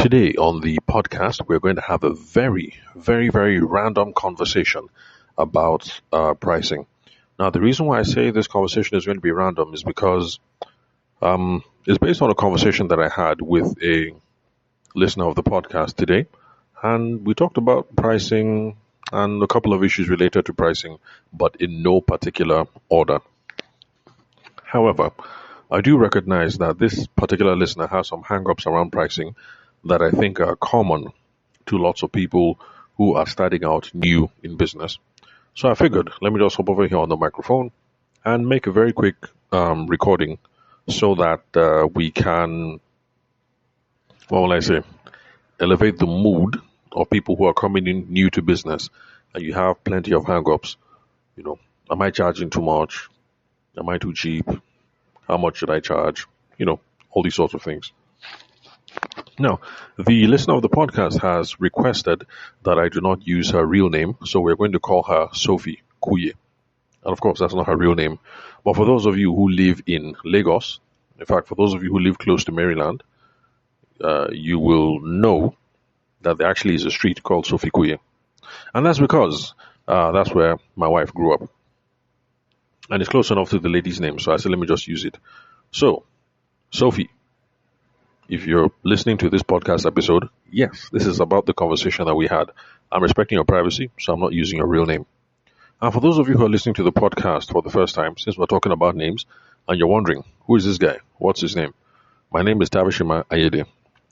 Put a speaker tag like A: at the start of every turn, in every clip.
A: Today on the podcast, we're going to have a very random conversation about pricing. Now, the reason why I say this conversation is going to be random is because it's based on a conversation that I had with a listener of the podcast today, and we talked about pricing and a couple of issues related to pricing, but in no particular order. However, I do recognize that this particular listener has some hang-ups around pricing that I think are common to lots of people who are starting out new in business. So I figured, let me just hop over here on the microphone and make a very quick recording so that we can, what will I say, elevate the mood of people who are coming in new to business and you have plenty of hang-ups. Am I charging too much? Am I too cheap? How much should I charge? All these sorts of things. Now, the listener of the podcast has requested that I do not use her real name, so we're going to call her Sophie Kuye. And of course, that's not her real name. But for those of you who live in Lagos, in fact, for those of you who live close to Maryland, you will know that there actually is a street called Sophie Kuye. And that's because that's where my wife grew up. And it's close enough to the lady's name, so I said, let me just use it. So, Sophie, if you're listening to this podcast episode, yes, this is about the conversation that we had. I'm respecting your privacy, so I'm not using your real name. And for those of you who are listening to the podcast for the first time, since we're talking about names, and you're wondering, who is this guy? What's his name? My name is Tabishima Ayede.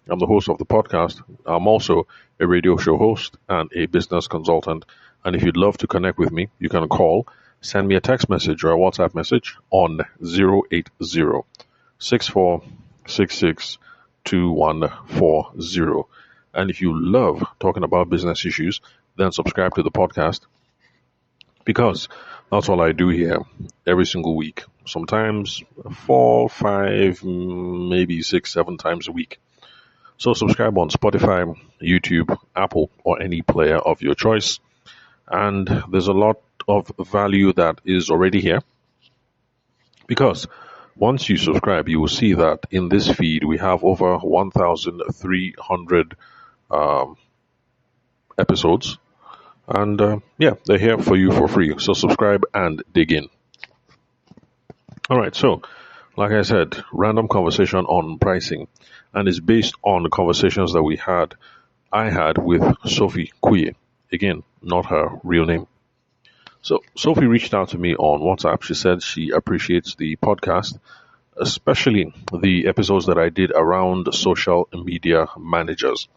A: I'm the host of the podcast. I'm also a radio show host and a business consultant. And if you'd love to connect with me, you can call, send me a text message or a WhatsApp message on 080 6466 2140. And if you love talking about business issues, then subscribe to the podcast because that's all I do here every single week. Sometimes 4, 5, maybe 6, 7 times a week. So subscribe on Spotify, YouTube, Apple, or any player of your choice. And there's a lot of value that is already here because once you subscribe, you will see that in this feed, we have over 1,300 episodes. And they're here for you for free. So subscribe and dig in. All right. So, like I said, random conversation on pricing. And it's based on the conversations that I had with Sophie Kuye. Again, not her real name. So Sophie reached out to me on WhatsApp. She said she appreciates the podcast, especially the episodes that I did around social media managers.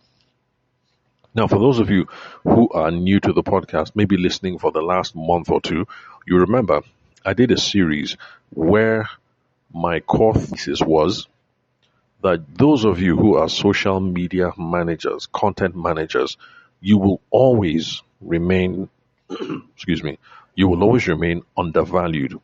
A: Now, for those of you who are new to the podcast, maybe listening for the last month or two, you remember I did a series where my core thesis was that those of you who are social media managers, content managers, you will always remain you will always remain undervalued.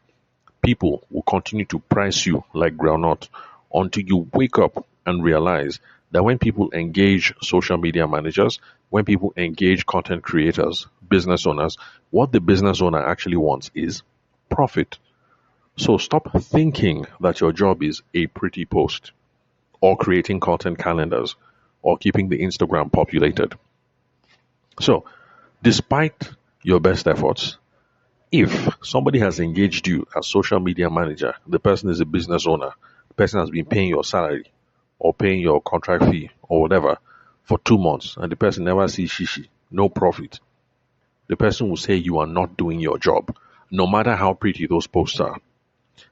A: People will continue to price you like groundnut until you wake up and realize that when people engage social media managers, when people engage content creators, business owners, what the business owner actually wants is profit. So stop thinking that your job is a pretty post or creating content calendars or keeping the Instagram populated. So despite your best efforts, if somebody has engaged you as social media manager, the person is a business owner, the person has been paying your salary or paying your contract fee or whatever for 2 months and the person never sees shishi, no profit, the person will say you are not doing your job, no matter how pretty those posts are.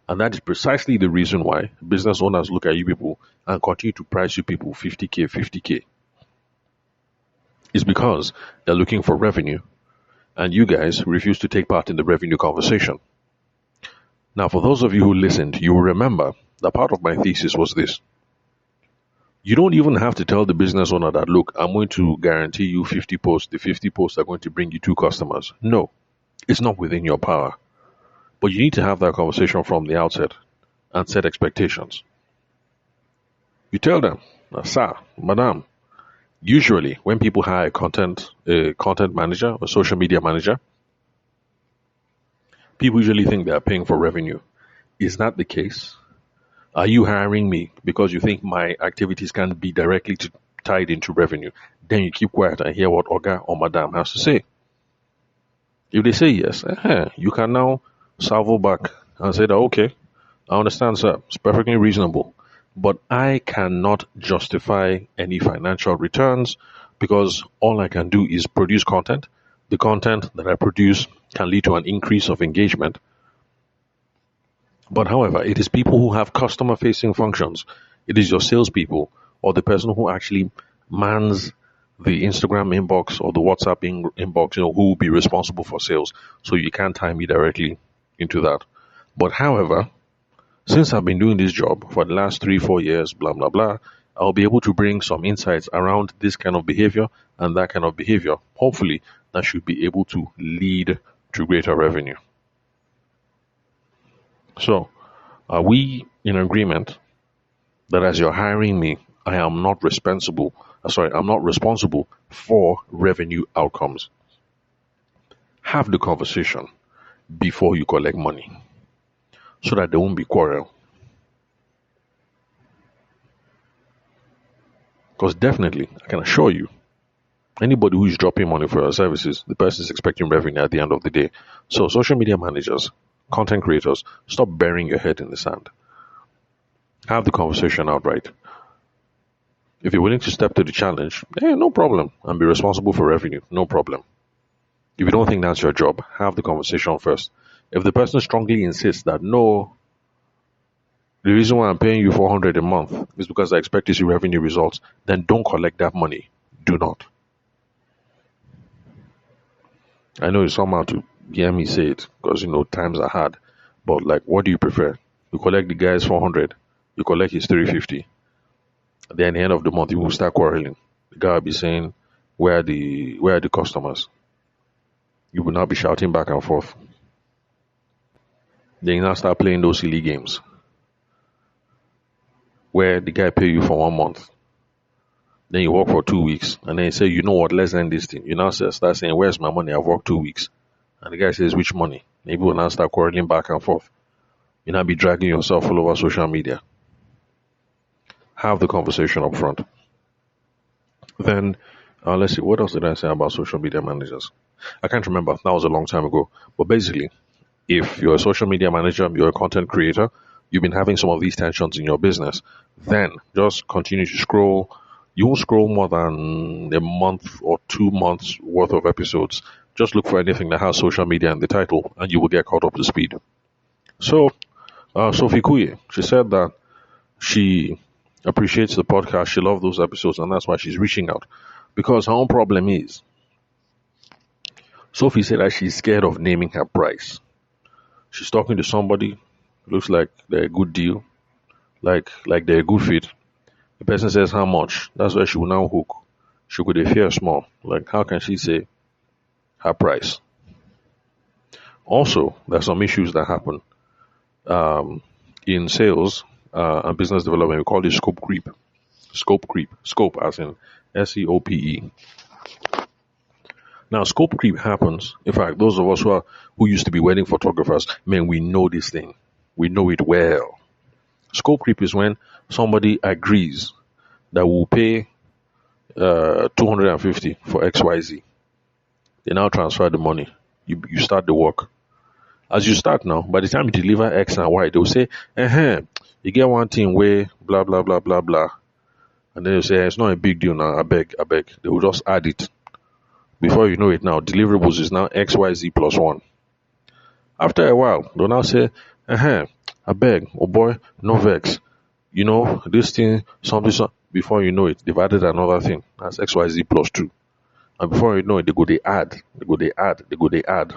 A: And that is precisely the reason why business owners look at you people and continue to price you people 50K. It's because they're looking for revenue. And you guys refuse to take part in the revenue conversation. Now, for those of you who listened, you will remember that part of my thesis was this. You don't even have to tell the business owner that, look, I'm going to guarantee you 50 posts. The 50 posts are going to bring you 2 customers. No, it's not within your power. But you need to have that conversation from the outset and set expectations. You tell them, sir, madam, usually when people hire a content manager or social media manager, people usually think they are paying for revenue. Is that the case? Are you hiring me because you think my activities can be directly tied into revenue. Then you keep quiet and hear what Oga or Madam has to say. If they say yes, you can now salvo back and say that, okay, I understand, sir. It's perfectly reasonable. But I cannot justify any financial returns because all I can do is produce content. The content that I produce can lead to an increase of engagement. But however, it is people who have customer facing functions. It is your salespeople or the person who actually mans the Instagram inbox or the WhatsApp inbox, who will be responsible for sales. So you can't tie me directly into that. But however, since I've been doing this job for the last 3-4 years, blah, blah, blah, I'll be able to bring some insights around this kind of behavior and that kind of behavior. Hopefully, that should be able to lead to greater revenue. So, are we in agreement that as you're hiring me, I'm not responsible for revenue outcomes? Have the conversation before you collect money so that there won't be quarrel. Because definitely, I can assure you, anybody who is dropping money for your services, the person is expecting revenue at the end of the day. So social media managers, content creators, stop burying your head in the sand. Have the conversation outright. If you're willing to step to the challenge, no problem, and be responsible for revenue, no problem. If you don't think that's your job, have the conversation first. If the person strongly insists that no, the reason why I'm paying you 400 a month is because I expect to see revenue results, then don't collect that money. Do not. I know it's somehow to hear me say it because times are hard, but what do you prefer? You collect the guy's 400, you collect his 350. Then at the end of the month, you will start quarreling. The guy will be saying, "Where are the customers?" You will now be shouting back and forth. Then you now start playing those silly games where the guy pay you for 1 month, then you work for 2 weeks, and then you say, "You know what? Let's end this thing." You now start saying, "Where's my money? I've worked 2 weeks," and the guy says, "Which money?" Maybe we'll now start quarreling back and forth. You now be dragging yourself all over social media. Have the conversation up front. Then let's see, what else did I say about social media managers? I can't remember. That was a long time ago. But basically, if you're a social media manager, you're a content creator, you've been having some of these tensions in your business, then just continue to scroll. You won't scroll more than a month or 2 months worth of episodes. Just look for anything that has social media in the title, and you will get caught up to speed. So, Sophie Kuye, she said that she appreciates the podcast. She loves those episodes, and that's why she's reaching out. Because her own problem is, Sophie said that she's scared of naming her price. She's talking to somebody, looks like they're a good deal, like they're a good fit. The person says how much. That's where she will now hook. She could fear small. Like, how can she say her price? Also, there's some issues that happen in sales and business development. We call it scope creep. Scope creep. Scope as in SEOPE. Now, scope creep happens. In fact, those of us who used to be wedding photographers, man, we know this thing. We know it well. Scope creep is when somebody agrees that we'll pay 250 for XYZ. They now transfer the money. You start the work. As you start now, by the time you deliver X and Y, they'll say, you get one thing where blah, blah, blah, blah, blah. And then you say, it's not a big deal now. I beg. They will just add it. Before you know it now, deliverables is now XYZ plus 1. After a while, they'll now say, I beg, oh boy, no vex. This thing, something. Before you know it, they've added another thing. That's XYZ plus 2. And before you know it, they add.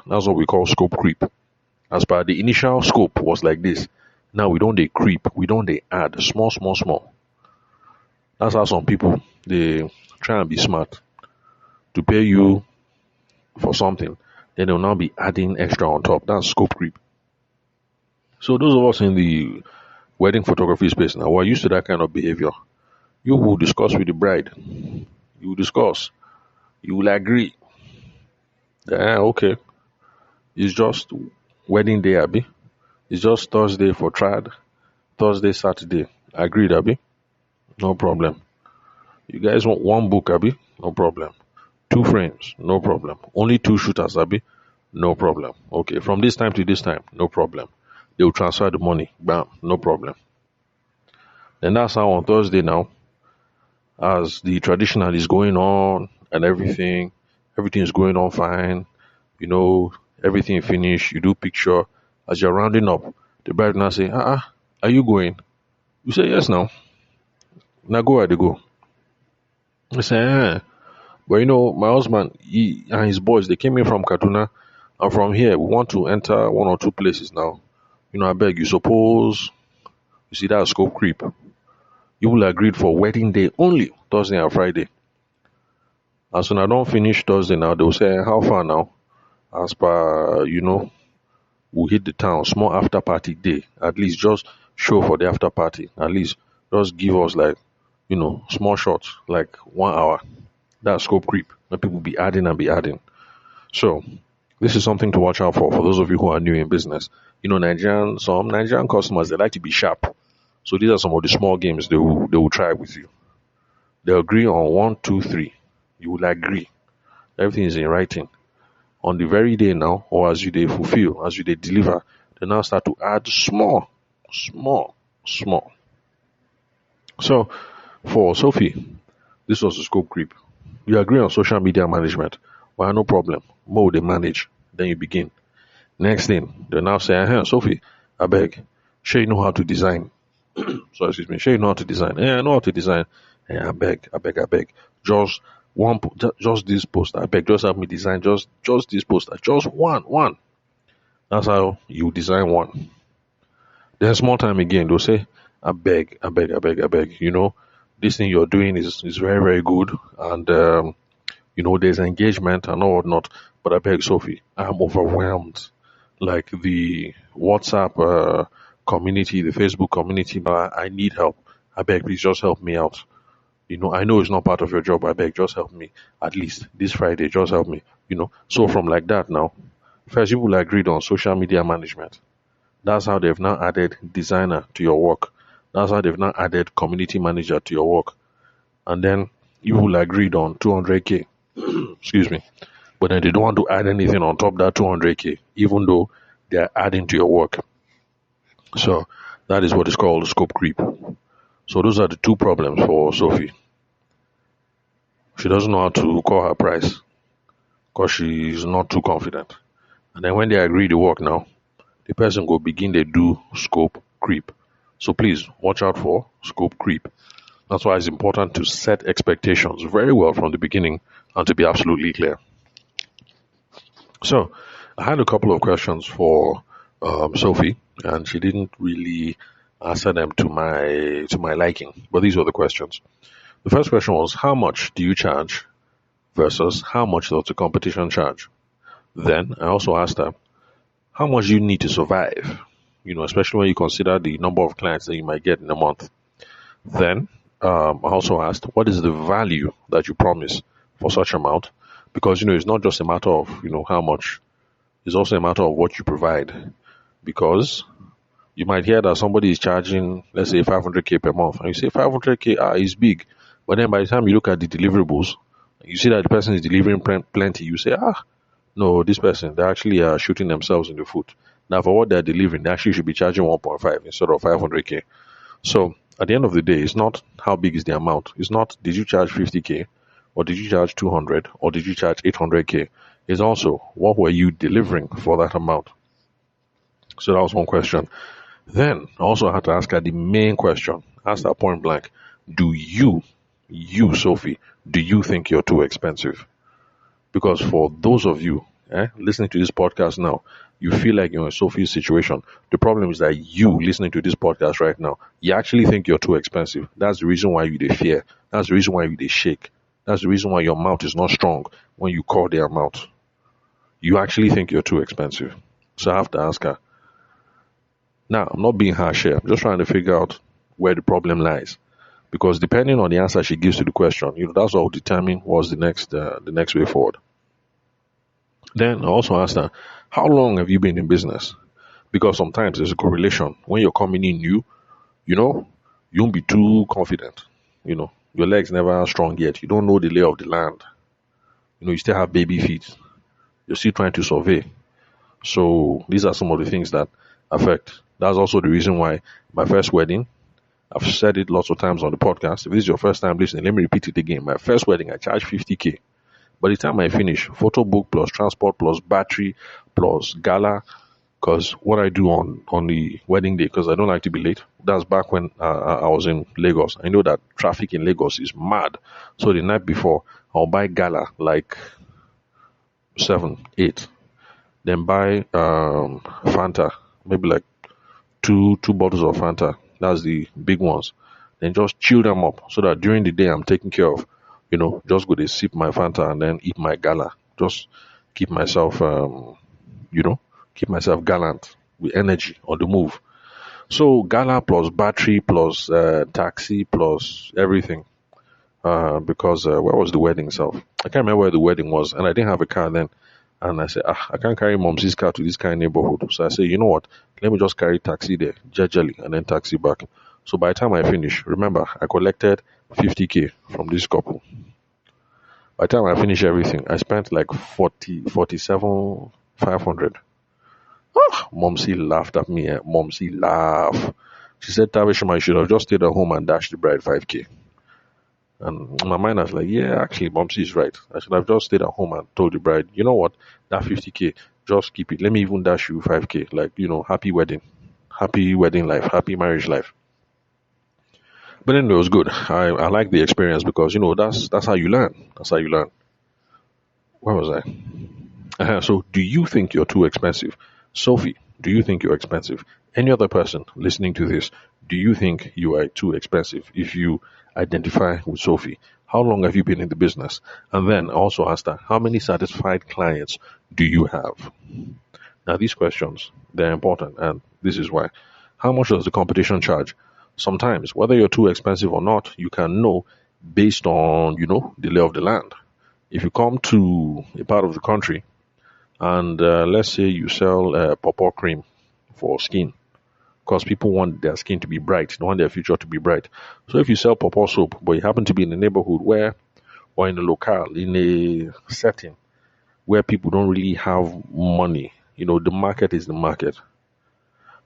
A: That's what we call scope creep. As per the initial scope was like this. Now we don't they creep. We don't they add. Small. That's how some people, they try and be smart to pay you for something. Then they'll now be adding extra on top. That's scope creep. So those of us in the wedding photography space now, we're used to that kind of behavior. You will discuss with the bride. You will discuss. You will agree. Okay. It's just wedding day, Abby. It's just Thursday for trad. Thursday, Saturday. Agreed, Abby. No problem. You guys want one book, Abi? No problem. Two frames, no problem. Only two shooters, Abi? No problem. Okay, from this time to this time, no problem. They will transfer the money. Bam, no problem. And that's how on Thursday now, as the traditional is going on and everything is going on fine. You know, everything finished. You do picture. As you're rounding up, the bride now say, are you going? You say, yes now. Now go where they go. I say, but my husband, he and his boys, they came in from Kaduna, and from here, we want to enter one or two places now. I beg you, suppose, you see that scope creep. You will agreed for wedding day only, Thursday and Friday. As soon as I don't finish Thursday now, they'll say, how far now? As per, we'll hit the town, small after party day. At least just show for the after party. At least just give us like, small shots, like 1 hour. That scope creep. And people be adding and be adding. So this is something to watch out for those of you who are new in business. Some Nigerian customers, they like to be sharp. So these are some of the small games they will try with you. They'll agree on 1, 2, 3. You will agree. Everything is in writing. On the very day now, or as you they fulfill, as you they deliver, they now start to add small, small, small. So for Sophie, this was the scope creep. You agree on social media management. Well, no problem. More they manage. Then you begin. Next thing, they now say, Sophie, I beg, sure you know how to design. So excuse me, sure you know how to design. Yeah, I know how to design. Yeah, I beg. Just just this poster. I beg, just help me design just this poster. Just one. That's how you design one. Then small time again, they'll say, I beg. This thing you're doing is very, very good. And there's engagement and all whatnot. But I beg, Sophie, I'm overwhelmed. Like the WhatsApp community, the Facebook community, but I need help. I beg, please just help me out. I know it's not part of your job. I beg, just help me. At least this Friday, just help me. So from like that now, first people agreed on social media management. That's how they've now added designer to your work. That's how they've now added community manager to your work. And then you will agreed on 200k. Excuse me. But then they don't want to add anything on top of that 200k, even though they are adding to your work. So that is what is called scope creep. So those are the two problems for Sophie. She doesn't know how to call her price because she's not too confident. And then when they agree to work now, the person will begin to do scope creep. So please watch out for scope creep. That's why it's important to set expectations very well from the beginning and to be absolutely clear. So I had a couple of questions for Sophie, and she didn't really answer them to my liking. But these were the questions. The first question was, how much do you charge versus how much does the competition charge? Then I also asked her, how much do you need to survive? Especially when you consider the number of clients that you might get in a month. Then I also asked, what is the value that you promise for such amount? Because it's not just a matter of how much. It's also a matter of what you provide. Because you might hear that somebody is charging, let's say, 500k per month, and you say 500k is big. But then by the time you look at the deliverables, you see that the person is delivering plenty. You say, no, this person, they actually are shooting themselves in the foot. Now, for what they're delivering, they actually should be charging 1.5 instead of 500k. So at the end of the day, it's not how big is the amount. It's not, did you charge 50k, or did you charge 200, or did you charge 800k? It's also, what were you delivering for that amount? So that was one question. Then I also had to ask her the main question. Ask her point blank, do you, Sophie, do you think you're too expensive? Because for those of you listening to this podcast now, you feel like you're in Sophie's situation. The problem is that you listening to this podcast right now, you actually think you're too expensive. That's the reason why you fear. That's the reason why you shake. That's the reason why your mouth is not strong when you call their mouth. You actually think you're too expensive. So I have to ask her. Now, I'm not being harsh here. I'm just trying to figure out where the problem lies. Because depending on the answer she gives to the question, that's what will determine what's the next way forward. Then I also asked her, how long have you been in business? Because sometimes there's a correlation. When you're coming in new, you won't be too confident. Your legs never strong yet. You don't know the lay of the land. You still have baby feet. You're still trying to survey. So these are some of the things that affect. That's also the reason why my first wedding, I've said it lots of times on the podcast. If this is your first time listening, let me repeat it again. My first wedding, I charged 50K. By the time I finish, photo book plus transport plus battery plus gala, because what I do on the wedding day, because I don't like to be late. That's back when I was in Lagos. I know that traffic in Lagos is mad. So the night before, I'll buy gala like 7, 8. Then buy Fanta, maybe like two bottles of Fanta. That's the big ones. Then just chill them up so that during the day I'm taking care of. Just go to sip my Fanta and then eat my gala. Just keep myself, keep myself gallant with energy on the move. So gala plus battery plus taxi plus everything. Because where was the wedding itself? I can't remember where the wedding was, and I didn't have a car then. And I said, I can't carry mom's car to this kind of neighborhood. So I said, you know what? Let me just carry taxi there, jejely, and then taxi back. So by the time I finished, remember, I collected 50K from this couple. By the time I finished everything, I spent like 47, 500. Momsy laughed at me. Momsy laughed. She said, Tavishima, you should have just stayed at home and dashed the bride 5K. And my mind was like, yeah, actually, Momsy is right. I should have just stayed at home and told the bride, you know what, that 50K, just keep it. Let me even dash you 5K. Like, happy wedding life, happy marriage life. But anyway, it was good. I like the experience because, that's how you learn. That's how you learn. Where was I? So, do you think you're too expensive? Sophie, do you think you're expensive? Any other person listening to this, do you think you are too expensive? If you identify with Sophie, how long have you been in the business? And then I also asked her, how many satisfied clients do you have? Now, these questions, they're important, and this is why. How much does the competition charge? Sometimes, whether you're too expensive or not, you can know based on, the lay of the land. If you come to a part of the country and let's say you sell pawpaw cream for skin, because people want their skin to be bright, they want their future to be bright. So if you sell pawpaw soap, but you happen to be in a neighborhood where, or in a locale, in a setting where people don't really have money, the market is the market.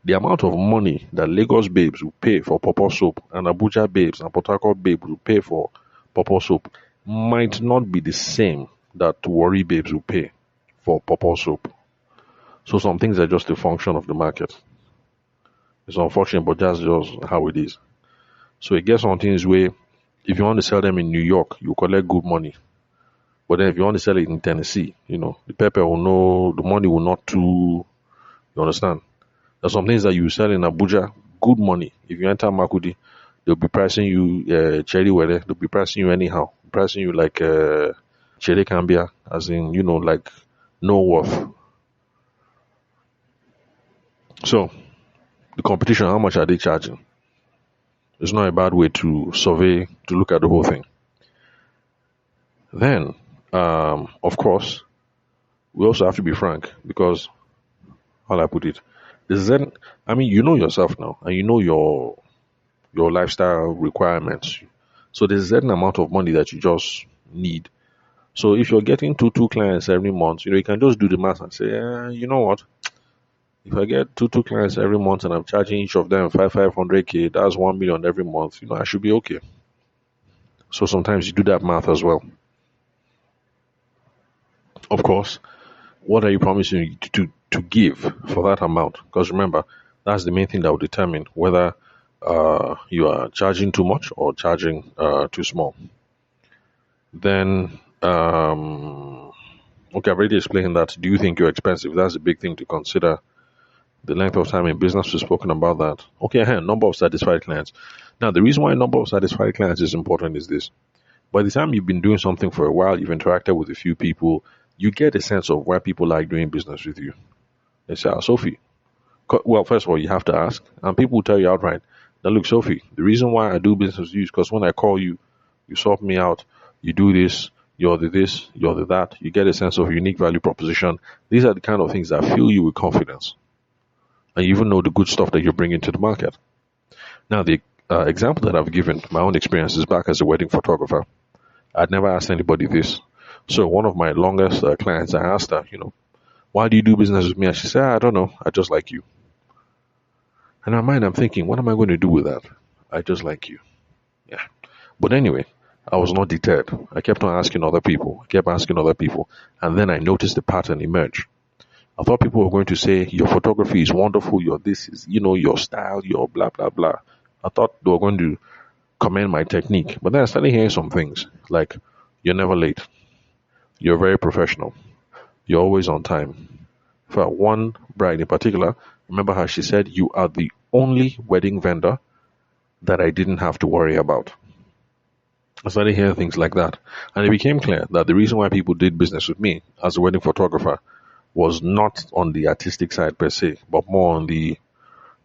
A: The amount of money that Lagos babes will pay for pawpaw soap and Abuja babes and Port Harcourt babes will pay for pawpaw soap might not be the same that Warri babes will pay for pawpaw soap. So some things are just a function of the market. It's unfortunate, but that's just how it is. So it gets on things where if you want to sell them in New York, you collect good money. But then if you want to sell it in Tennessee, the pepper will know, the money will not too, you understand? There's some things that you sell in Abuja, good money. If you enter Makudi, they'll be pricing you cherry wele, they'll be pricing you anyhow. Pricing you like cherry cambia, as in, like no worth. So the competition, how much are they charging? It's not a bad way to survey, to look at the whole thing. Then, of course, we also have to be frank because, how I put it, you know yourself now, and you know your lifestyle requirements. So there's a certain amount of money that you just need. So if you're getting two clients every month, you can just do the math and say, you know what? If I get two clients every month and I'm charging each of them 500K, that's 1 million every month. I should be okay. So sometimes you do that math as well. Of course, what are you promising to give for that amount? Because remember, that's the main thing that will determine whether you are charging too much or charging too small. Then, okay, I've already explained that. Do you think you're expensive? That's a big thing to consider. The length of time in business, we've spoken about that. Okay, number of satisfied clients. Now, the reason why number of satisfied clients is important is this. By the time you've been doing something for a while, you've interacted with a few people, you get a sense of why people like doing business with you. They say, Sophie. Well, first of all, you have to ask. And people will tell you outright, now look, Sophie, the reason why I do business with you is because when I call you, you sort me out, you do this, you're the this, you're the that, you get a sense of unique value proposition. These are the kind of things that fill you with confidence. And you even know the good stuff that you're bringing to the market. Now, the example that I've given, my own experiences back as a wedding photographer. I'd never asked anybody this. So one of my longest clients, I asked her, why do you do business with me? And she said, I don't know. I just like you. And in my mind, I'm thinking, what am I going to do with that? I just like you. Yeah. But anyway, I was not deterred. I kept on asking other people. I kept asking other people. And then I noticed the pattern emerge. I thought people were going to say, your photography is wonderful. Your this is, your style, your blah, blah, blah. I thought they were going to commend my technique. But then I started hearing some things like, you're never late. You're very professional. You're always on time. For one bride in particular, remember how she said, you are the only wedding vendor that I didn't have to worry about. I started hearing things like that. And it became clear that the reason why people did business with me as a wedding photographer was not on the artistic side per se, but more on the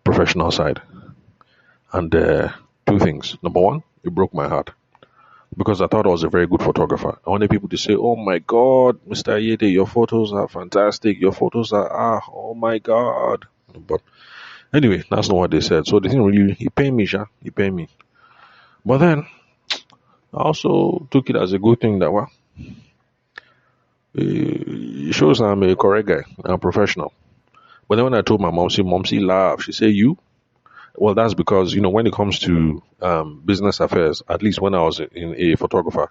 A: professional side. And two things. Number one, it broke my heart because I thought I was a very good photographer. I wanted people to say, oh my God, Mr. Ayede, your photos are fantastic. Your photos are, oh my God. But anyway, that's not what they said. So they didn't really, he paid me, Sha. He paid me. But then, I also took it as a good thing that, well, it shows I'm a correct guy. I'm a professional. But then when I told my mom, she laughed. She said, you? Well, that's because, when it comes to business affairs, at least when I was in a photographer,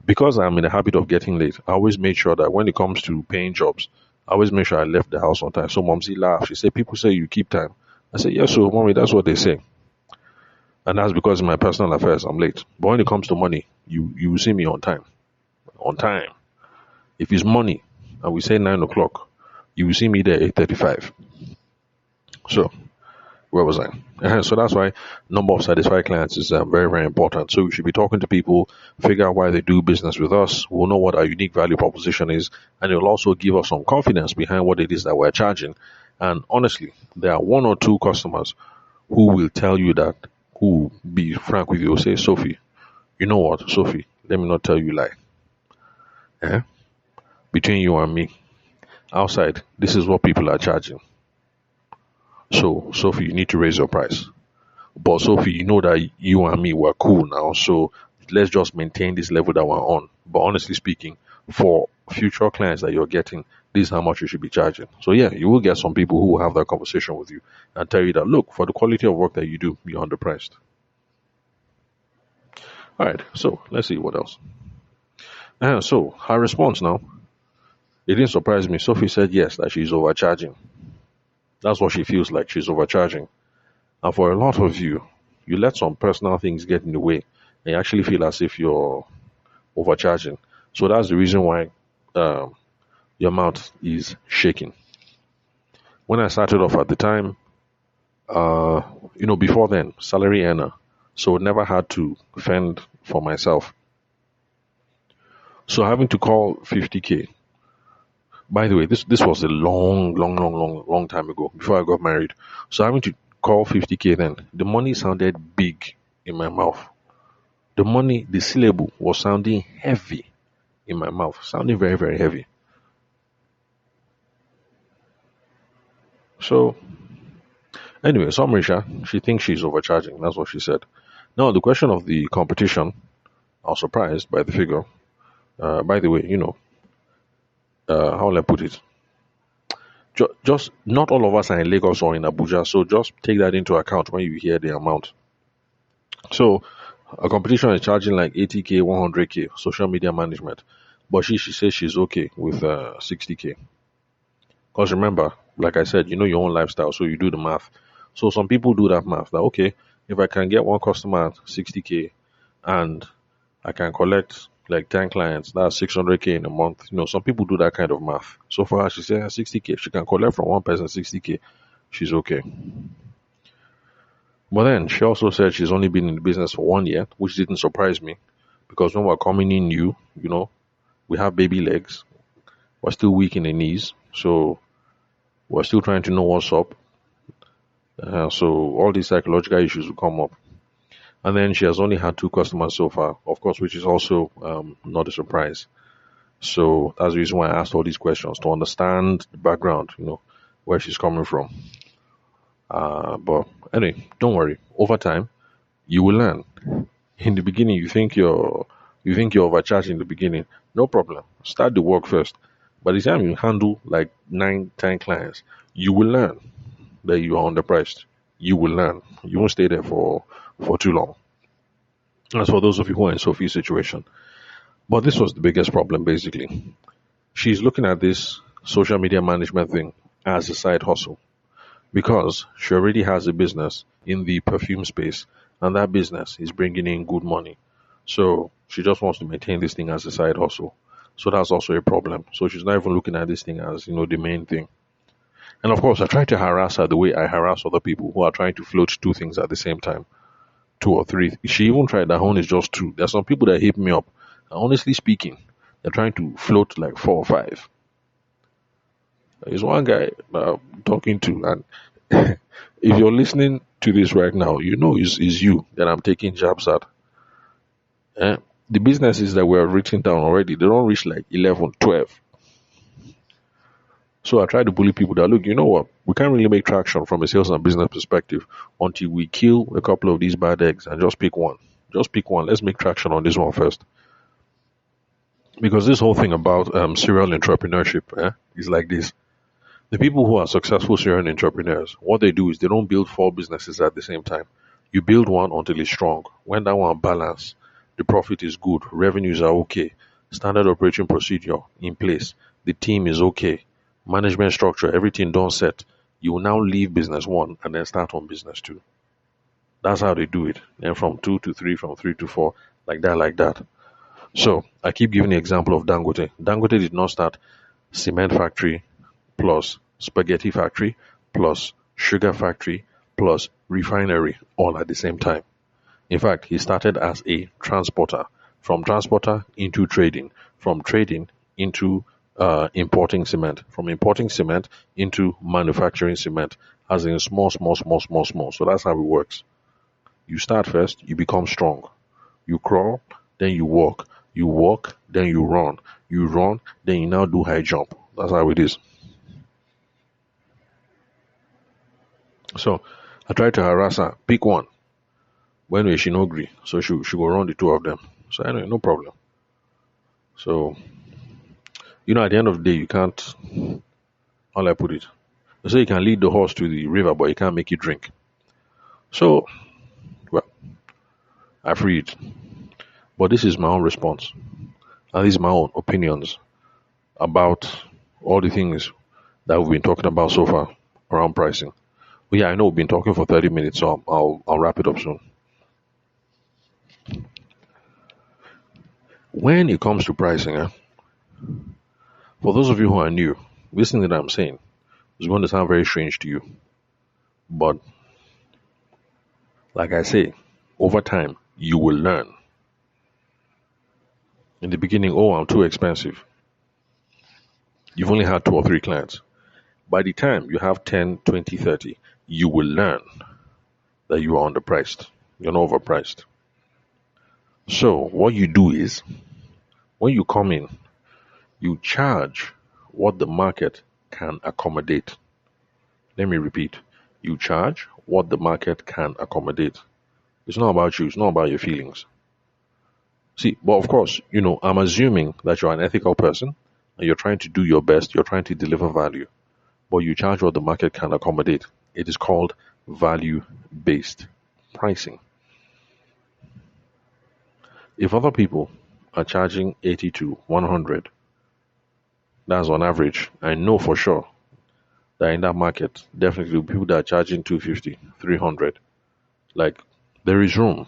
A: because I'm in the habit of getting late, I always made sure that when it comes to paying jobs, I always make sure I left the house on time. So Momsy laughed. She said, people say you keep time. I said, yes, so mommy, that's what they say. And that's because in my personal affairs, I'm late. But when it comes to money, you see me on time. On time. If it's money, and we say 9 o'clock, you will see me there 8:35. So, where was I? So that's why number of satisfied clients is very, very important. So we should be talking to people, figure out why they do business with us. We'll know what our unique value proposition is, and it will also give us some confidence behind what it is that we're charging. And honestly, there are one or two customers who will tell you that, who be frank with you, say, Sophie, you know what, Sophie, let me not tell you lie. Eh? Between you and me, outside, this is what people are charging. So, Sophie, you need to raise your price. But Sophie, you know that you and me were cool now, so let's just maintain this level that we're on. But honestly speaking, for future clients that you're getting, this is how much you should be charging. So yeah, you will get some people who will have that conversation with you and tell you that, look, for the quality of work that you do, you're underpriced. All right, so let's see what else. So her response now, it didn't surprise me. Sophie said yes, that she's overcharging. That's what she feels like, she's overcharging. And for a lot of you, you let some personal things get in the way and you actually feel as if you're overcharging. So that's the reason why your mouth is shaking. When I started off at the time, before then, salary earner, so never had to fend for myself. So having to call 50K. By the way, this was a long time ago before I got married. So having to call 50K then, the money sounded big in my mouth. The syllable was sounding heavy in my mouth, sounding very, very heavy. So, anyway, Somrisha, she thinks she's overcharging. That's what she said. Now, the question of the competition, I was surprised by the figure. By the way, how will I put it? Just not all of us are in Lagos or in Abuja, so just take that into account when you hear the amount. So, a competition is charging like 80K, 100K, social media management. But she says she's okay with 60K. Because remember, like I said, you know your own lifestyle, so you do the math. So some people do that math. That okay, if I can get one customer at 60K and I can collect like 10 clients, that's 600K in a month. Some people do that kind of math. So for her, she said 60K. If she can collect from one person 60K, she's okay. But then she also said she's only been in the business for 1 year, which didn't surprise me because when we're coming in new, we have baby legs. We're still weak in the knees. So we're still trying to know what's up. So all these psychological issues will come up. And then she has only had 2 customers so far, of course, which is also not a surprise. So that's the reason why I asked all these questions, to understand the background, where she's coming from. But anyway, don't worry. Over time, You will learn. In the beginning, you think you're overcharged in the beginning. No problem. Start the work first. By the time you handle like 9, 10 clients, you will learn that you are underpriced. You will learn. You won't stay there for too long. As for those of you who are in Sophie's situation. But this was the biggest problem basically. She's looking at this social media management thing as a side hustle because she already has a business in the perfume space and that business is bringing in good money. So she just wants to maintain this thing as a side hustle. So that's also a problem. So she's not even looking at this thing as, the main thing. And of course, I try to harass her the way I harass other people who are trying to float two things at the same time, two or three. She even tried that one is just two. There's some people that hit me up. And honestly speaking, they're trying to float like four or five. There's one guy I'm talking to, and if you're listening to this right now, you know it's you that I'm taking jabs at. Eh? The businesses that were written down already, they don't reach like 11, 12. So I try to bully people that look, you know what? We can't really make traction from a sales and business perspective until we kill a couple of these bad eggs and just pick one. Just pick one. Let's make traction on this one first. Because this whole thing about serial entrepreneurship is like this. The people who are successful serial entrepreneurs, what they do is they don't build four businesses at the same time. You build one until it's strong. When that one balance, the profit is good, revenues are okay, standard operating procedure in place, the team is okay, management structure, everything done set. You will now leave business one and then start on business two. That's how they do it. And from two to three, from three to four, like that, like that. So I keep giving the example of Dangote. Dangote did not start cement factory plus spaghetti factory plus sugar factory plus refinery all at the same time. In fact, he started as a transporter, from transporter into trading, from trading into importing cement, from importing cement into manufacturing cement, as in small, small, small, small, small. So that's how it works. You start first, you become strong. You crawl, then you walk, then you run, then you now do high jump. That's how it is. So I tried to harass her. Pick one. When will she no agree? So she go run the two of them. So anyway, no problem. So at the end of the day, you can't. How I put it? They say you can lead the horse to the river, but you can't make it drink. So, well, I freed. But this is my own response, and these are my own opinions about all the things that we've been talking about so far around pricing. But yeah, I know we've been talking for 30 minutes, so I'll wrap it up soon. When it comes to pricing, for those of you who are new, listening to that I'm saying is going to sound very strange to you. But like I say, over time, you will learn. In the beginning, oh, I'm too expensive. You've only had two or three clients. By the time you have 10, 20, 30, you will learn that you are underpriced. You're not overpriced. So what you do is, when you come in, you charge what the market can accommodate. Let me repeat. You charge what the market can accommodate. It's not about you. It's not about your feelings. See, but of course, I'm assuming that you're an ethical person and you're trying to do your best. You're trying to deliver value, but you charge what the market can accommodate. It is called value-based pricing. If other people are charging 80 to 100, that's on average. I know for sure that in that market, definitely people that are charging 250, 300, like there is room.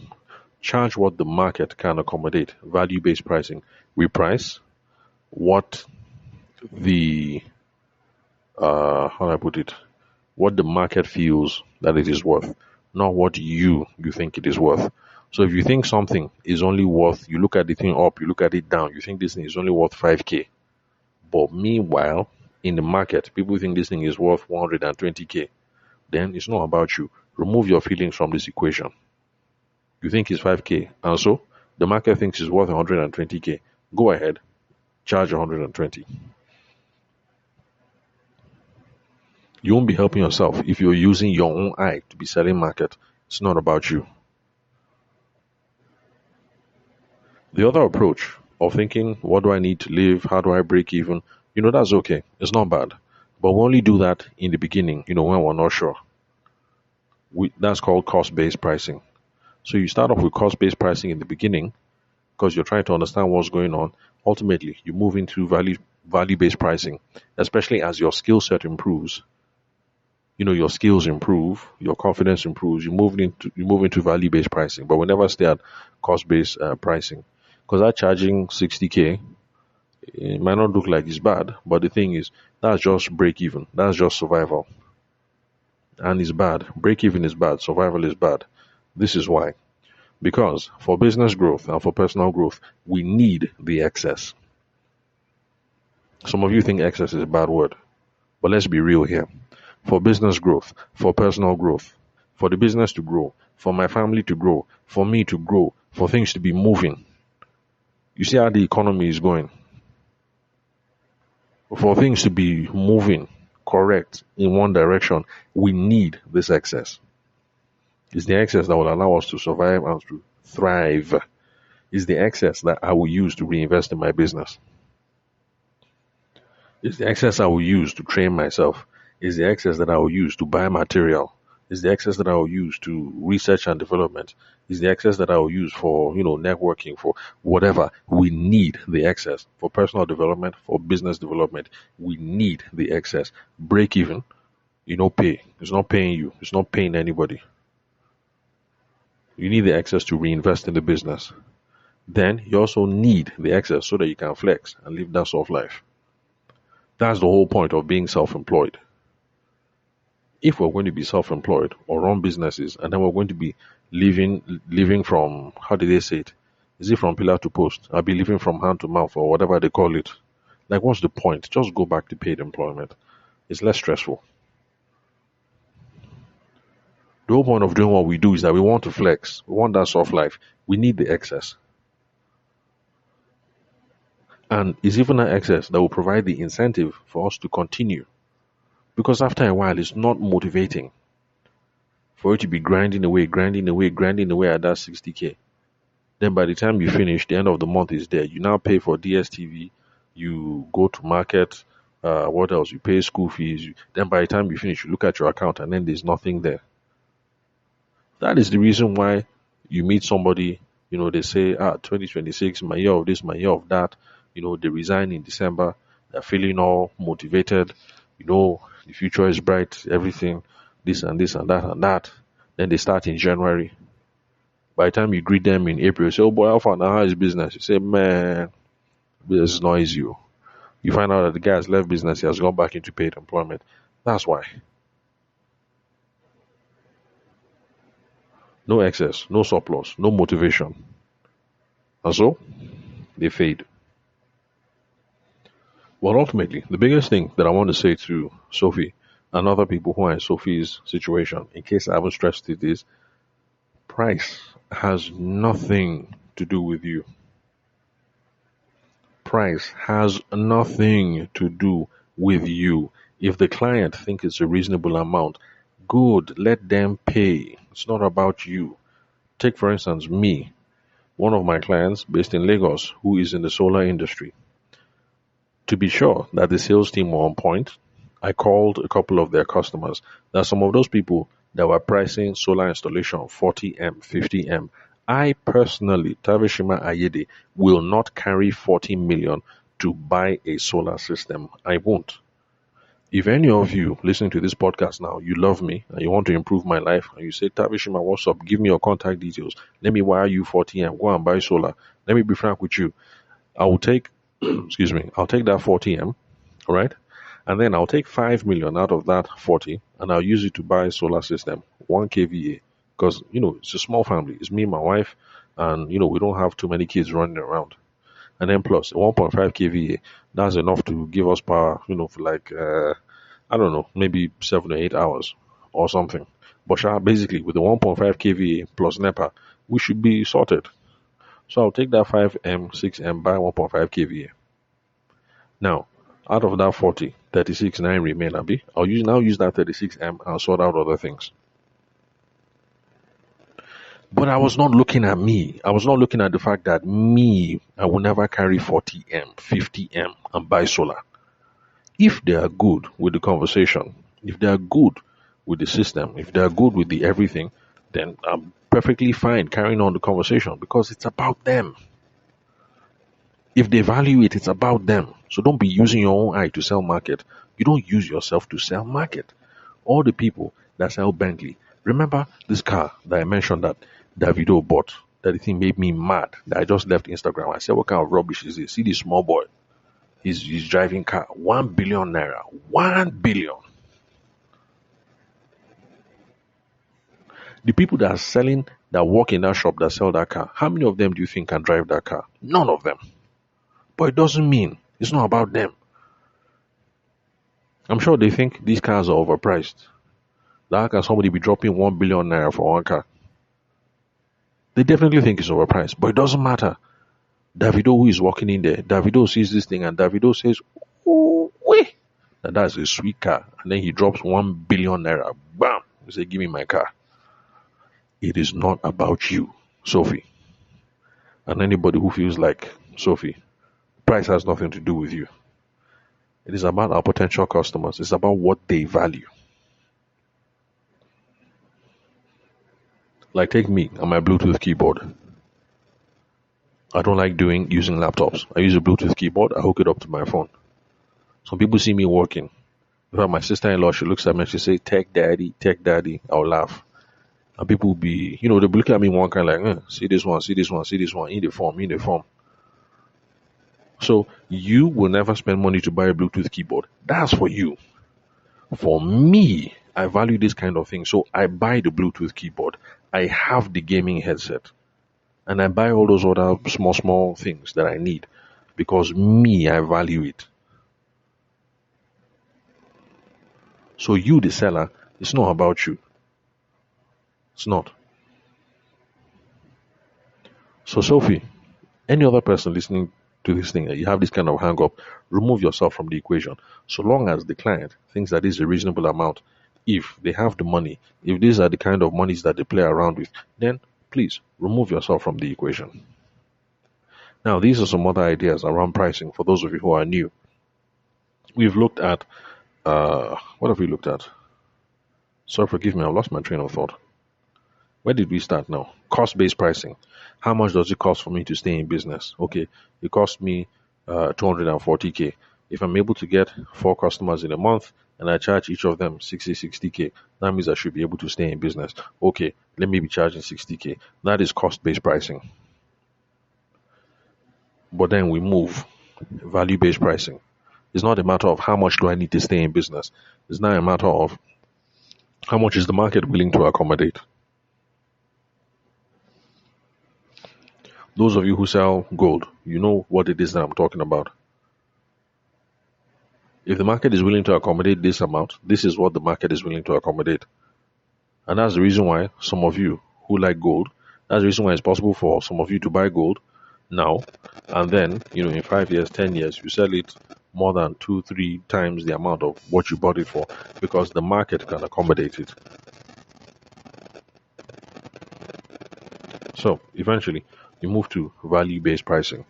A: Charge what the market can accommodate. Value-based pricing. We price what the how do I put it? What the market feels that it is worth, not what you think it is worth. So if you think something is only worth, you look at the thing up, you look at it down, you think this thing is only worth 5k, but meanwhile in the market people think this thing is worth 120k, then it's not about you. Remove your feelings from this equation. You think it's 5k, and so the market thinks it's worth 120k. Go ahead, charge 120. You won't be helping yourself if you're using your own eye to be selling market. It's not about you. The other approach of thinking, what do I need to live? How do I break even? That's okay. It's not bad. But we only do that in the beginning, when we're not sure. That's called cost based pricing. So you start off with cost based pricing in the beginning because you're trying to understand what's going on. Ultimately, you move into value based pricing, especially as your skill set improves. Your skills improve, your confidence improves. You move into value based pricing, but we never stay at cost based pricing because that charging 60K, it might not look like it's bad, but the thing is that's just break even. That's just survival, and it's bad. Break even is bad. Survival is bad. This is why. Because for business growth and for personal growth, we need the excess. Some of you think excess is a bad word, but let's be real here. For business growth, for personal growth, for the business to grow, for my family to grow, for me to grow, for things to be moving. You see how the economy is going. For things to be moving correct in one direction, we need this excess. It's the excess that will allow us to survive and to thrive. It's the excess that I will use to reinvest in my business. It's the excess I will use to train myself. It's the excess that I will use to buy material. It's the excess that I will use to research and development. It's the excess that I will use for, networking, for whatever. We need the excess for personal development, for business development. We need the excess. Break even, pay. It's not paying you. It's not paying anybody. You need the excess to reinvest in the business. Then you also need the excess so that you can flex and live that soft life. That's the whole point of being self-employed. If we're going to be self-employed or run businesses, and then we're going to be living from, how did they say it? Is it from pillar to post? I'll be living from hand to mouth or whatever they call it. Like, what's the point? Just go back to paid employment. It's less stressful. The whole point of doing what we do is that we want to flex. We want that soft life. We need the excess. And it's even an excess that will provide the incentive for us to continue. Because after a while, it's not motivating for you to be grinding away at that 60K. Then by the time you finish, the end of the month is there. You now pay for DSTV, you go to market, what else? You pay school fees. Then by the time you finish, you look at your account and then there's nothing there. That is the reason why you meet somebody, they say, 2026, my year of this, my year of that. They resign in December. They're feeling all motivated. The future is bright, everything, this and this and that and that. Then they start in January. By the time you greet them in April, you say, oh boy, how is business? You say, man, business is not easy. You find out that the guy has left business, he has gone back into paid employment. That's why. No excess, no surplus, no motivation. And so, they fade. Well, ultimately, the biggest thing that I want to say to Sophie and other people who are in Sophie's situation, in case I haven't stressed it, is price has nothing to do with you. Price has nothing to do with you. If the client thinks it's a reasonable amount, good, let them pay. It's not about you. Take, for instance, me, one of my clients based in Lagos who is in the solar industry. To be sure that the sales team were on point, I called a couple of their customers. There are some of those people that were pricing solar installation 40M, 50M. I personally, Tavishima Ayede, will not carry 40 million to buy a solar system. I won't. If any of you listening to this podcast now, you love me and you want to improve my life, and you say, Tavishima, what's up? Give me your contact details. Let me wire you 40M. Go and buy solar. Let me be frank with you. I will take I'll take that 40M, all right? And then I'll take 5 million out of that 40 and I'll use it to buy a solar system, 1 kVA. Because, it's a small family. It's me, my wife, and, we don't have too many kids running around. And then plus 1.5 kVA, that's enough to give us power, for like, I don't know, maybe 7 or 8 hours or something. But basically, with the 1.5 kVA plus NEPA, we should be sorted. So I'll take that 5M, 6M, buy 1.5 kVA. Now, out of that 40, 36, 9 remain, I'll use that 36M and sort out other things. But I was not looking at me. I was not looking at the fact that me, I will never carry 40M, 50M and buy solar. If they are good with the conversation, if they are good with the system, if they are good with the everything, then I'm perfectly fine carrying on the conversation because it's about them. If they value it, it's about them. So don't be using your own eye to sell market. You don't use yourself to sell market. All the people that sell Bentley. Remember this car that I mentioned that Davido bought? That thing made me mad. That I just left Instagram. I said, what kind of rubbish is this? See this small boy. He's driving car. 1 billion naira. 1 billion. The people that are selling, that work in that shop that sell that car, how many of them do you think can drive that car? None of them. But it doesn't mean it's not about them. I'm sure they think these cars are overpriced. How can somebody be dropping 1 billion naira for one car? They definitely think it's overpriced, but it doesn't matter. Davido, who is walking in there, Davido sees this thing and Davido says, oh, wait, that's a sweet car. And then he drops 1 billion naira. Bam! He says, give me my car. It is not about you, Sophie. And anybody who feels like, Sophie, price has nothing to do with you. It is about our potential customers. It's about what they value. Like take me and my Bluetooth keyboard. I don't like using laptops. I use a Bluetooth keyboard. I hook it up to my phone. Some people see me working. In fact, my sister-in-law, she looks at me and she says, tech daddy, tech daddy. I'll laugh. And people will be, they'll be looking at me one kind like, see this one, see this one, see this one, in the form. So you will never spend money to buy a Bluetooth keyboard. That's for you. For me, I value this kind of thing. So I buy the Bluetooth keyboard. I have the gaming headset. And I buy all those other small things that I need. Because me, I value it. So you, the seller, it's not about you. It's not. So Sophie, any other person listening to this thing, you have this kind of hang up, remove yourself from the equation. So long as the client thinks that is a reasonable amount, if they have the money, if these are the kind of monies that they play around with, then please remove yourself from the equation. Now, these are some other ideas around pricing for those of you who are new. We've looked at, what have we looked at? Sorry, forgive me, I've lost my train of thought. Where did we start now? Cost-based pricing. How much does it cost for me to stay in business? Okay, it costs me 240K. If I'm able to get 4 customers in a month and I charge each of them 60K, that means I should be able to stay in business. Okay, let me be charging 60K. That is cost-based pricing. But then we move value-based pricing. It's not a matter of how much do I need to stay in business. It's not a matter of how much is the market willing to accommodate. Those of you who sell gold, you know what it is that I'm talking about. If the market is willing to accommodate this amount, this is what the market is willing to accommodate. And that's the reason why some of you who like gold, that's the reason why it's possible for some of you to buy gold now, and then, in 5 years, 10 years, you sell it more than 2-3 times the amount of what you bought it for, because the market can accommodate it. So eventually, you move to value-based pricing.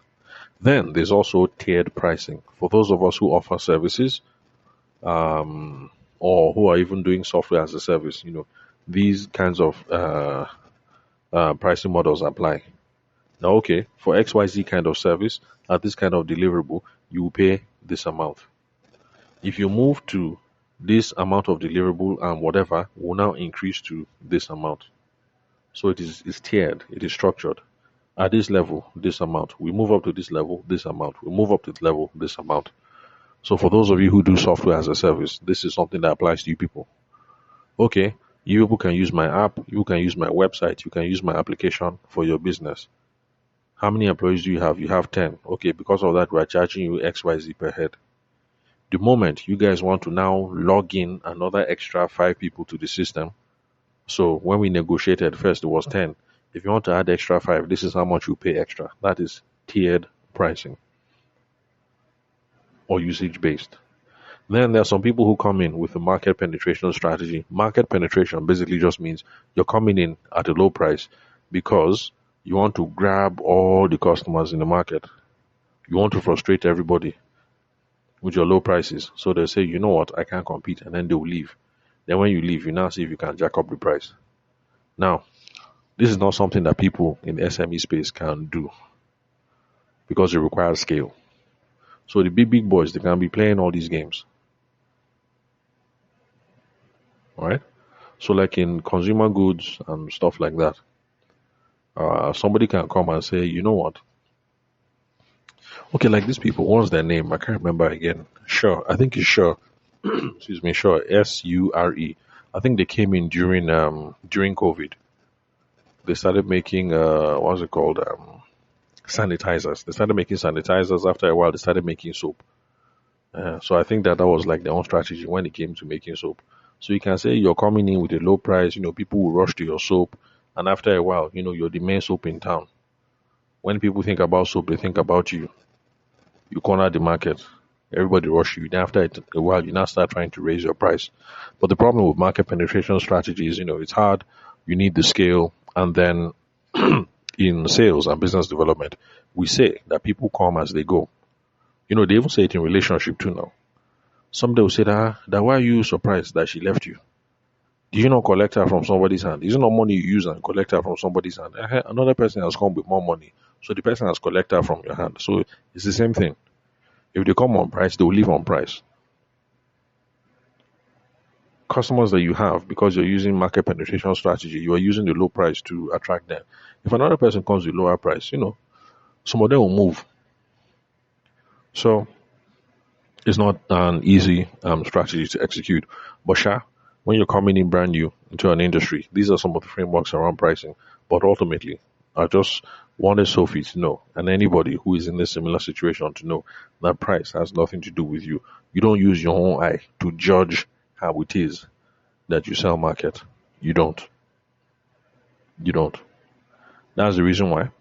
A: Then there's also tiered pricing. For those of us who offer services, or who are even doing software as a service, these kinds of pricing models apply. Now, okay, for XYZ kind of service, at this kind of deliverable, you will pay this amount. If you move to this amount of deliverable and whatever, will now increase to this amount. So it's tiered, it is structured. At this level, this amount. We move up to this level, this amount. We move up to this level, this amount. So for those of you who do software as a service, this is something that applies to you people. Okay, you people can use my app, you can use my website, you can use my application for your business. How many employees do you have? You have 10. Okay, because of that, we're charging you XYZ per head. The moment you guys want to now log in another extra 5 people to the system, so when we negotiated first, it was 10. If you want to add extra 5, this is how much you pay extra. That is tiered pricing or usage-based. Then there are some people who come in with a market penetration strategy. Market penetration basically just means you're coming in at a low price. because you want to grab all the customers in the market. You want to frustrate everybody with your low prices. So they say, you know what, I can't compete, and then they will leave. Then when you leave, you now see if you can jack up the price. Now, this is not something that people in the SME space can do because it requires scale. So the big boys, they can be playing all these games. All right. So like in consumer goods and stuff like that, somebody can come and say, you know what? Okay, like these people, what's their name? I can't remember again. Sure, I think it's Sure. Excuse me, Sure. SURE. I think they came in during COVID. They started making what's it called? Sanitizers. They started making sanitizers. After a while, they started making soap. So I think that was like their own strategy when it came to making soap. So you can say you're coming in with a low price. People will rush to your soap, and after a while, you're the main soap in town. When people think about soap, they think about you. You corner the market. Everybody rush you. Then after a while, you now start trying to raise your price. But the problem with market penetration strategies, it's hard. You need the scale, and then in sales and business development, we say that people come as they go. They even say it in relationship too now. Somebody will say that why are you surprised that she left you? Did you not collect her from somebody's hand? Is it not money you use and collect her from somebody's hand? Another person has come with more money. So the person has collected her from your hand. So it's the same thing. If they come on price, they will leave on price. Customers that you have, because you're using market penetration strategy, you are using the low price to attract them. If another person comes with lower price, some of them will move. So it's not an easy strategy to execute. But when you're coming in brand new into an industry, these are some of the frameworks around pricing. But ultimately, I just wanted Sophie to know, and anybody who is in a similar situation to know, that price has nothing to do with you. You don't use your own eye to judge how it is that you sell market. You don't. You don't. That's the reason why,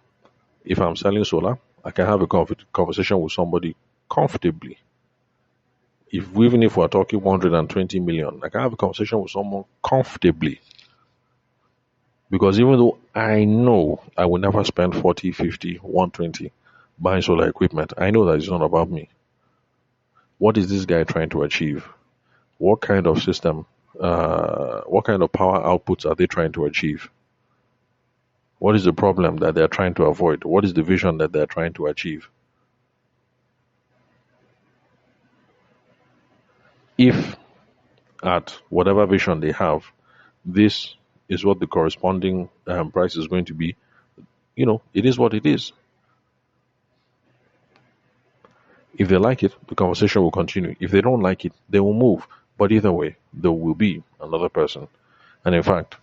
A: if I'm selling solar, I can have a conversation with somebody comfortably. Even if we're talking 120 million, I can have a conversation with someone comfortably. Because even though I know I will never spend 40, 50, 120 buying solar equipment, I know that it's not about me. What is this guy trying to achieve? What kind of system, what kind of power outputs are they trying to achieve? What is the problem that they're trying to avoid? What is the vision that they're trying to achieve? If at whatever vision they have, this is what the corresponding price is going to be, it is what it is. If they like it, the conversation will continue. If they don't like it, they will move. But either way, there will be another person. And in fact,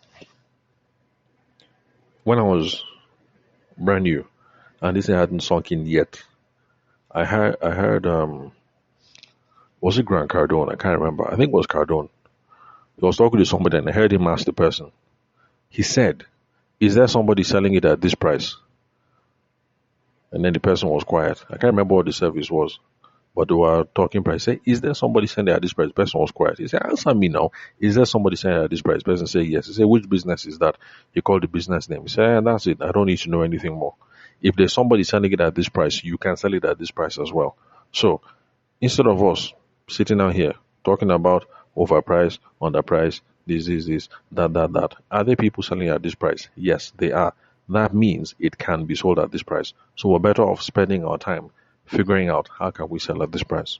A: when I was brand new and this hadn't sunk in yet, I heard was it Grant Cardone? I can't remember. I think it was Cardone. He was talking to somebody and I heard him ask the person. He said, "Is there somebody selling it at this price?" And then the person was quiet. I can't remember what the service was, but they were talking price. Say, "Is there somebody selling it at this price?" The person was quiet. He said, "Answer me now. Is there somebody selling it at this price?" The person said, "Yes." He said, "Which business is that?" He called the business name. He said, "That's it. I don't need to know anything more. If there's somebody selling it at this price, you can sell it at this price as well." So instead of us sitting down here talking about overprice, underprice, this, that, are there people selling at this price? Yes, they are. That means it can be sold at this price. So we're better off spending our time figuring out how can we sell at this price.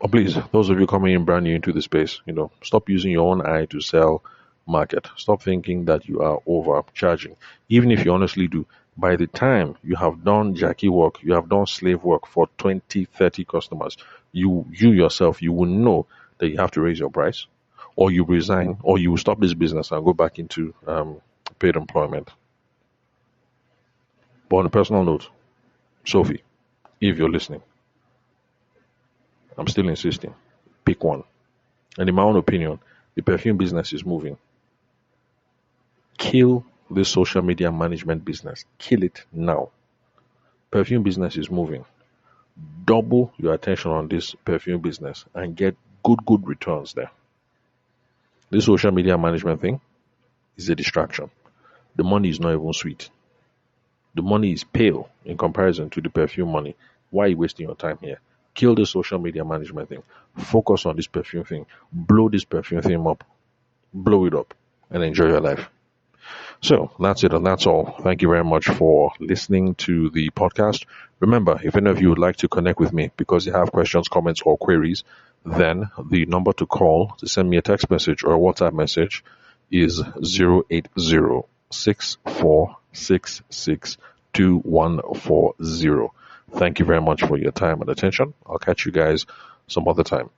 A: But please, those of you coming in brand new into the space, stop using your own eye to sell market. Stop thinking that you are overcharging. Even if you honestly do, by the time you have done Jackie work, you have done slave work for 20, 30 customers, you yourself, you will know that you have to raise your price, or you resign, or you will stop this business and go back into paid employment. But on a personal note, Sophie, if you're listening, I'm still insisting, pick one. And in my own opinion, the perfume business is moving. Kill this social media management business. Kill it now. Perfume business is moving. Double your attention on this perfume business and get good returns there. This social media management thing is a distraction. the money is not even sweet. The money is pale in comparison to the perfume money. Why are you wasting your time here? Kill the social media management thing. Focus on this perfume thing. Blow this perfume thing up. Blow it up and enjoy your life. So that's it and that's all. Thank you very much for listening to the podcast. Remember, if any of you would like to connect with me because you have questions, comments, or queries, then the number to call to send me a text message or a WhatsApp message is 080-6466-2140. Thank you very much for your time and attention. I'll catch you guys some other time.